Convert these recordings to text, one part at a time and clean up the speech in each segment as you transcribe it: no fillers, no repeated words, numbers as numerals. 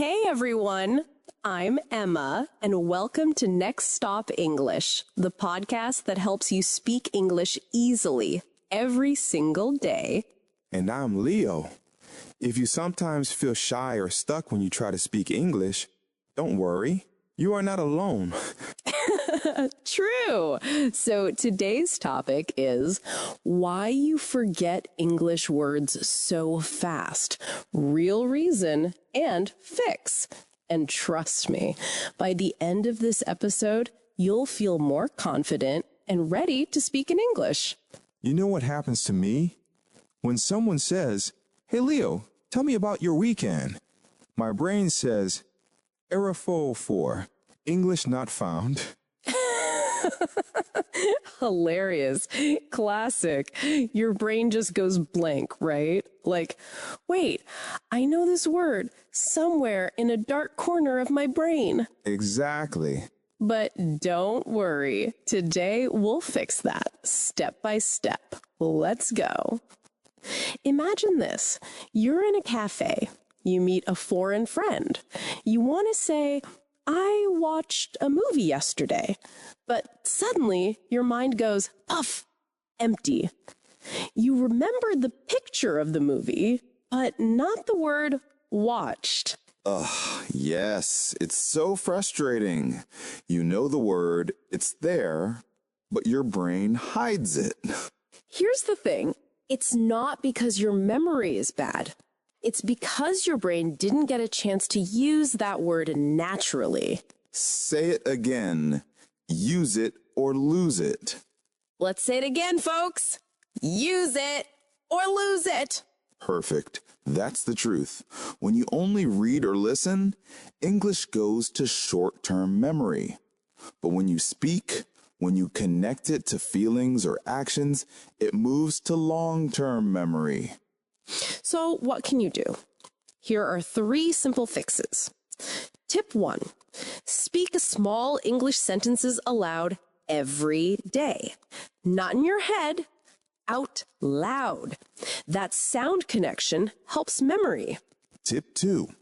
Hey everyone, I'm Emma, and welcome to Next Stop English, the podcast that helps you speak English easily every single day. And I'm Leo. If you sometimes feel shy or stuck when you try to speak English, don't worry, you are not alone. True. So today's topic is why you forget English words so fast, real reason, and fix. And trust me, by the end of this episode, you'll feel more confident and ready to speak in English. You know what happens to me? When someone says, "Hey Leo, tell me about your weekend," my brain says, "Error 4, English not found." Hilarious. Classic. Your brain just goes blank, right? Like, wait, I know this word somewhere in a dark corner of my brain. Exactly. But don't worry. Today we'll fix that step by step. Let's go. Imagine this. You're in a cafe. You meet a foreign friend. You want to say, "I watched a movie yesterday," but suddenly your mind goes, puff, empty. You remembered the picture of the movie, but not the word watched. Yes, it's so frustrating. You know the word, it's there, but your brain hides it. Here's the thing. It's not because your memory is bad. It's because your brain didn't get a chance to use that word naturally. Say it again. Use it or lose it. Let's say it again, folks. Use it or lose it. Perfect. That's the truth. When you only read or listen, English goes to short-term memory. But when you speak, when you connect it to feelings or actions, it moves to long-term memory. So what can you do? Here are 3 simple fixes. Tip 1. Speak small English sentences aloud every day. Not in your head, out loud. That sound connection helps memory. Tip 2.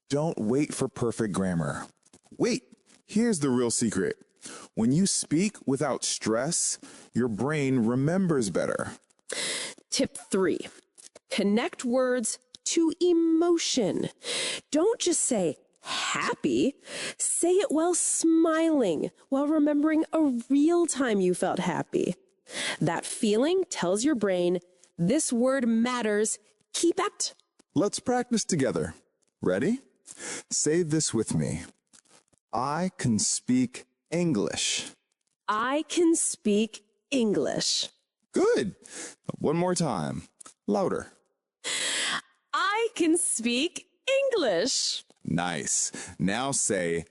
Don't wait for perfect grammar. Wait, here's the real secret. When you speak without stress, your brain remembers better. Tip 3. Connect words to emotion. Don't just say happy. Say it while smiling, while remembering a real time you felt happy. That feeling tells your brain, this word matters. Keep it. Let's practice together. Ready? Say this with me. I can speak English. I can speak English. Good. One more time. Louder. I can speak English. Nice. Now say,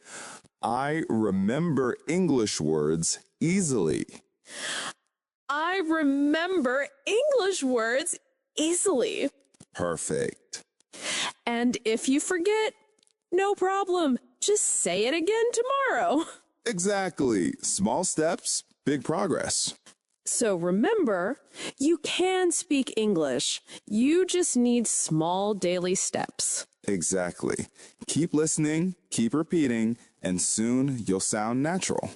I remember English words easily. I remember English words easily. Perfect. And if you forget, no problem. Just say it again tomorrow. Exactly. Small steps, big progress. So remember, you can speak English. You just need small daily steps. Exactly. Keep listening, keep repeating, and soon you'll sound natural.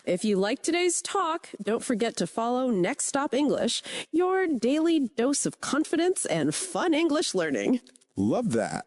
If you like today's talk, don't forget to follow Next Stop English, your daily dose of confidence and fun English learning. Love that.